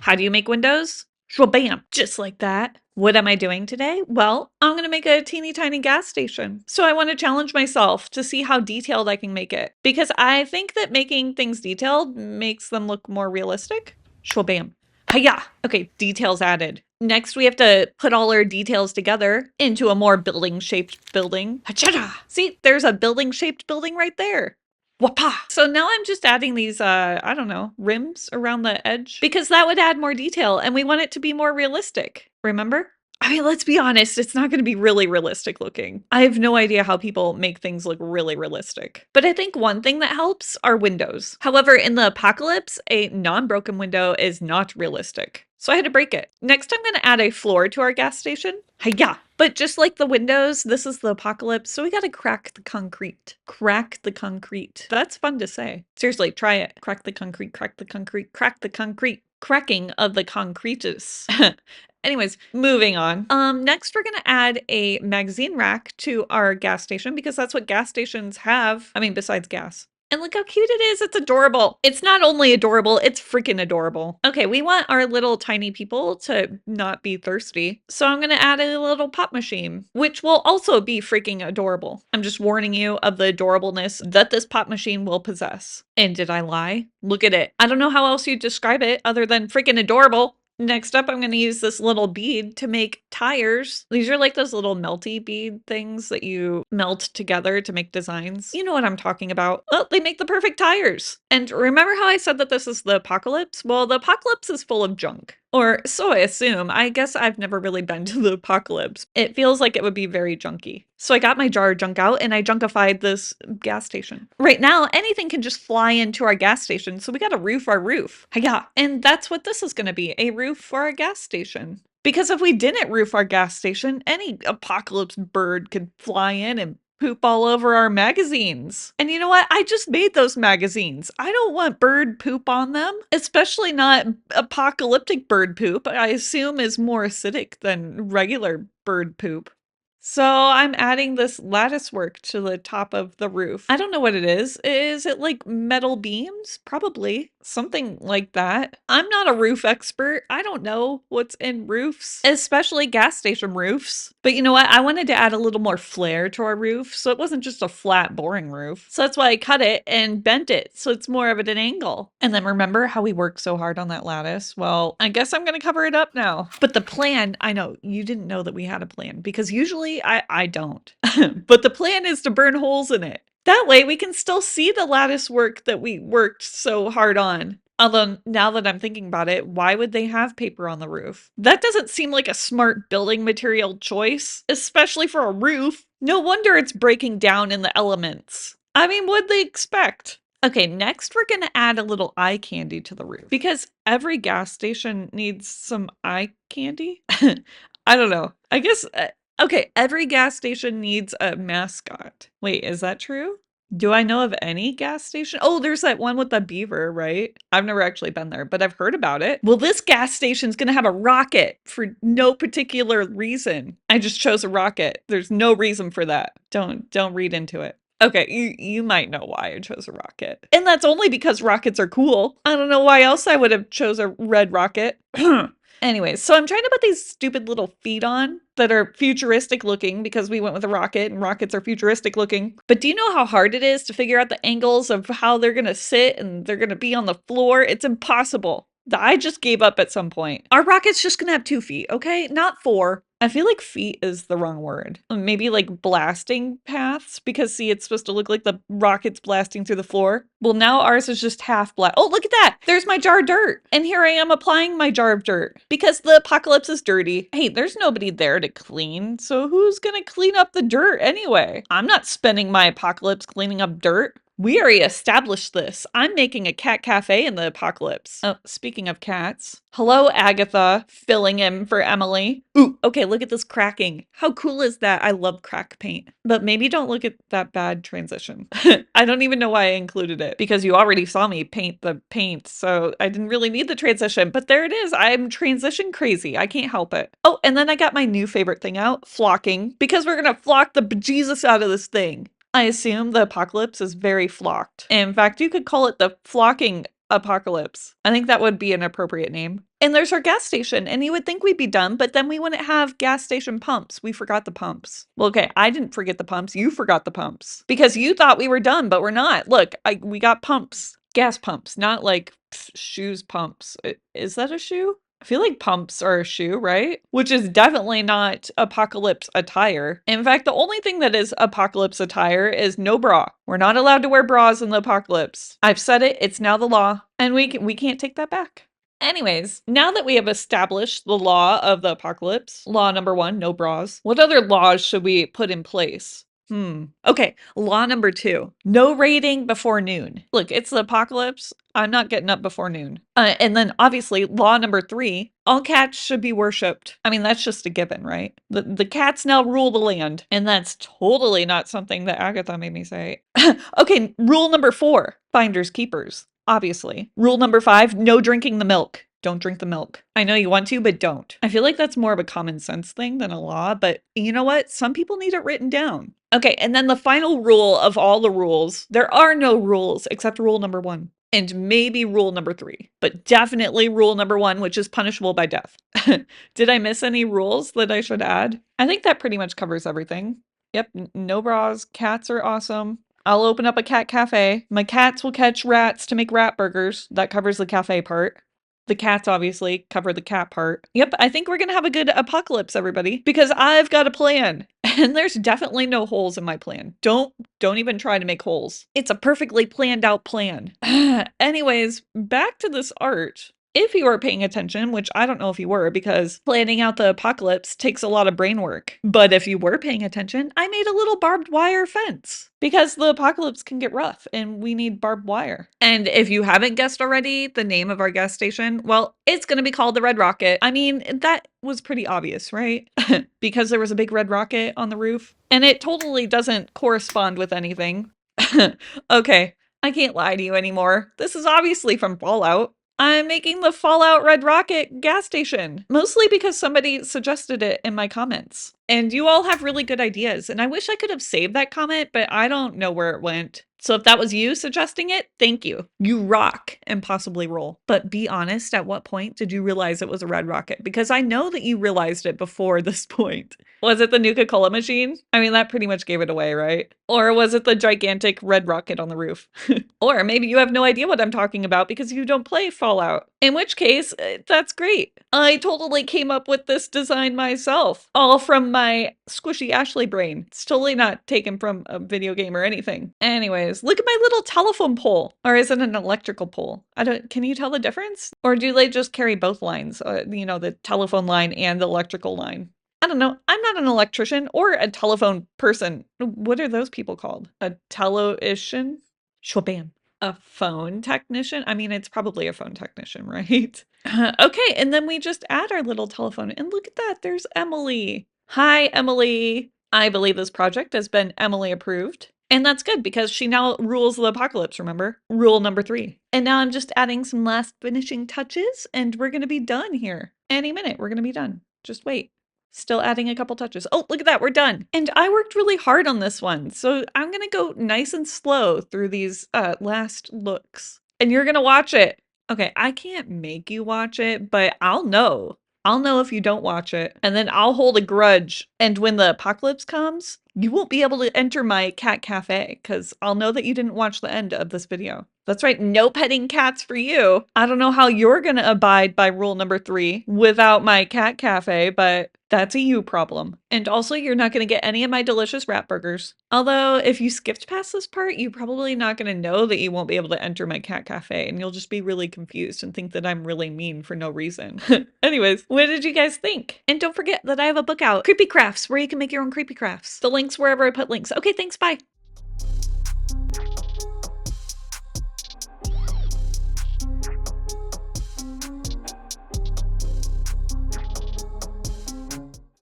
How do you make windows? Bam, just like that. What am I doing today? Well, I'm going to make a teeny tiny gas station. So I want to challenge myself to see how detailed I can make it. Because I think that making things detailed makes them look more realistic. Bam. Hiya! Okay, details added. Next, we have to put all our details together into a more building-shaped building. Hachada! See, there's a building-shaped building right there. Wapa! So now I'm just adding these, I don't know, rims around the edge because that would add more detail and we want it to be more realistic. Remember? I mean, let's be honest, it's not going to be really realistic looking. I have no idea how people make things look really realistic. But I think one thing that helps are windows. However, in the apocalypse, a non-broken window is not realistic. So I had to break it. Next, I'm going to add a floor to our gas station. Hiya! But just like the windows, this is the apocalypse, so we gotta crack the concrete. Crack the concrete. That's fun to say. Seriously, try it. Crack the concrete, crack the concrete, crack the concrete. Cracking of the concretus. Anyways, moving on. Next we're gonna add a magazine rack to our gas station because that's what gas stations have. I mean, besides gas. And look how cute it is. It's adorable. It's not only adorable, it's freaking adorable. Okay, we want our little tiny people to not be thirsty. So I'm gonna add a little pop machine, which will also be freaking adorable. I'm just warning you of the adorableness that this pop machine will possess. And did I lie? Look at it. I don't know how else you'd describe it other than freaking adorable. Next up, I'm going to use this little bead to make tires. These are like those little melty bead things that you melt together to make designs. You know what I'm talking about. Oh, they make the perfect tires. And remember how I said that this is the apocalypse? Well, the apocalypse is full of junk. Or so I assume. I guess I've never really been to the apocalypse. It feels like it would be very junky. So I got my jar of junk out and I junkified this gas station. Right now, anything can just fly into our gas station, so we gotta roof our roof. Yeah, and that's what this is gonna be, a roof for our gas station. Because if we didn't roof our gas station, any apocalypse bird could fly in and poop all over our magazines. And you know what? I just made those magazines. I don't want bird poop on them, especially not apocalyptic bird poop. I assume is more acidic than regular bird poop. So I'm adding this lattice work to the top of the roof. I don't know what it is. Is it like metal beams? Probably. Something like that. I'm not a roof expert. I don't know what's in roofs, especially gas station roofs. But you know what? I wanted to add a little more flair to our roof, so it wasn't just a flat, boring roof. So that's why I cut it and bent it, so it's more of at an angle. And then remember how we worked so hard on that lattice? Well, I guess I'm gonna cover it up now. But the plan, I know, you didn't know that we had a plan, because usually I don't. But the plan is to burn holes in it. That way we can still see the lattice work that we worked so hard on. Although now that I'm thinking about it, why would they have paper on the roof? That doesn't seem like a smart building material choice, especially for a roof. No wonder it's breaking down in the elements. I mean, what'd they expect? Okay, next we're gonna add a little eye candy to the roof because every gas station needs some eye candy. I don't know. I guess, okay, every gas station needs a mascot. Wait, is that true? Do I know of any gas station? Oh, there's that one with the beaver, right? I've never actually been there, but I've heard about it. Well, this gas station's gonna have a rocket for no particular reason. I just chose a rocket. There's no reason for that. Don't read into it. Okay, you might know why I chose a rocket. And that's only because rockets are cool. I don't know why else I would have chose a red rocket. Anyways, so I'm trying to put these stupid little feet on that are futuristic looking because we went with a rocket and rockets are futuristic looking. But do you know how hard it is to figure out the angles of how they're gonna sit and they're gonna be on the floor? It's impossible. I just gave up at some point. Our rocket's just gonna have 2 feet, okay? Not 4. I feel like feet is the wrong word. Maybe like blasting paths, because see, it's supposed to look like the rocket's blasting through the floor. Well, now ours is just half blast. Oh, look at that. There's my jar of dirt. And here I am applying my jar of dirt because the apocalypse is dirty. Hey, there's nobody there to clean. So who's gonna clean up the dirt anyway? I'm not spending my apocalypse cleaning up dirt. We already established this. I'm making a cat cafe in the apocalypse. Oh, speaking of cats. Hello, Agatha, filling in for Emily. Ooh, okay, look at this cracking. How cool is that? I love crack paint. But maybe don't look at that bad transition. I don't even know why I included it because you already saw me paint the paint, so I didn't really need the transition, but there it is. I'm transition crazy. I can't help it. Oh, and then I got my new favorite thing out, flocking, because we're gonna flock the bejesus out of this thing. I assume the apocalypse is very flocked. In fact, you could call it the flocking apocalypse. I think that would be an appropriate name. And there's our gas station. And you would think we'd be done, but then we wouldn't have gas station pumps. We forgot the pumps. Well, okay, I didn't forget the pumps. You forgot the pumps. Because you thought we were done, but we're not. Look, we got pumps. Gas pumps, not like shoes pumps. Is that a shoe? I feel like pumps are a shoe, right? Which is definitely not apocalypse attire. In fact, the only thing that is apocalypse attire is no bra. We're not allowed to wear bras in the apocalypse. I've said it, it's now the law, and we can't take that back. Anyways, now that we have established the law of the apocalypse, law number 1, no bras, what other laws should we put in place? Okay, law number 2, no raiding before noon. Look, it's the apocalypse. I'm not getting up before noon. And then obviously law number 3, all cats should be worshipped. I mean, that's just a given, right? The cats now rule the land. And that's totally not something that Agatha made me say. Okay, rule number 4, finders keepers. Obviously. Rule number 5, no drinking the milk. Don't drink the milk. I know you want to, but don't. I feel like that's more of a common sense thing than a law, but you know what? Some people need it written down. Okay, and then the final rule of all the rules, there are no rules except rule number 1. And maybe rule number 3, but definitely rule number 1, which is punishable by death. Did I miss any rules that I should add? I think that pretty much covers everything. Yep, no bras, cats are awesome. I'll open up a cat cafe. My cats will catch rats to make rat burgers. That covers the cafe part. The cats obviously cover the cat part. Yep, I think we're gonna have a good apocalypse, everybody, because I've got a plan. And there's definitely no holes in my plan. Don't even try to make holes. It's a perfectly planned out plan. Anyways, back to this art. If you were paying attention, which I don't know if you were because planning out the apocalypse takes a lot of brain work. But if you were paying attention, I made a little barbed wire fence because the apocalypse can get rough and we need barbed wire. And if you haven't guessed already, the name of our gas station, well, it's going to be called the Red Rocket. I mean, that was pretty obvious, right? Because there was a big red rocket on the roof and it totally doesn't correspond with anything. Okay, I can't lie to you anymore. This is obviously from Fallout. I'm making the Fallout Red Rocket gas station, mostly because somebody suggested it in my comments. And you all have really good ideas, and I wish I could have saved that comment, but I don't know where it went. So if that was you suggesting it, thank you. You rock and possibly roll. But be honest, at what point did you realize it was a red rocket? Because I know that you realized it before this point. Was it the Nuka-Cola machine? I mean, that pretty much gave it away, right? Or was it the gigantic red rocket on the roof? Or maybe you have no idea what I'm talking about because you don't play Fallout. In which case, that's great. I totally came up with this design myself, all from my squishy Ashley brain. It's totally not taken from a video game or anything. Anyways, look at my little telephone pole. Or is it an electrical pole? Can you tell the difference? Or do they just carry both lines? You know, the telephone line and the electrical line. I don't know. I'm not an electrician or a telephone person. What are those people called? A telo-ician? Shwabam. A phone technician? I mean, it's probably a phone technician, right? Okay, and then we just add our little telephone. And look at that, there's Emily. Hi, Emily. I believe this project has been Emily approved. And that's good because she now rules the apocalypse, remember? Rule number 3. And now I'm just adding some last finishing touches and we're gonna be done here. Any minute, we're gonna be done. Just wait. Still adding a couple touches. Oh, look at that, we're done. And I worked really hard on this one, so I'm gonna go nice and slow through these last looks. And you're gonna watch it. Okay, I can't make you watch it, but I'll know. I'll know if you don't watch it, and then I'll hold a grudge. And when the apocalypse comes, you won't be able to enter my cat cafe, because I'll know that you didn't watch the end of this video. That's right, no petting cats for you. I don't know how you're gonna abide by rule number 3 without my cat cafe, but that's a you problem. And also, you're not gonna get any of my delicious rat burgers. Although, if you skipped past this part, you're probably not gonna know that you won't be able to enter my cat cafe, and you'll just be really confused and think that I'm really mean for no reason. Anyways, what did you guys think? And don't forget that I have a book out, Creepy Crafts, where you can make your own creepy crafts. The link's wherever I put links. Okay, thanks, bye.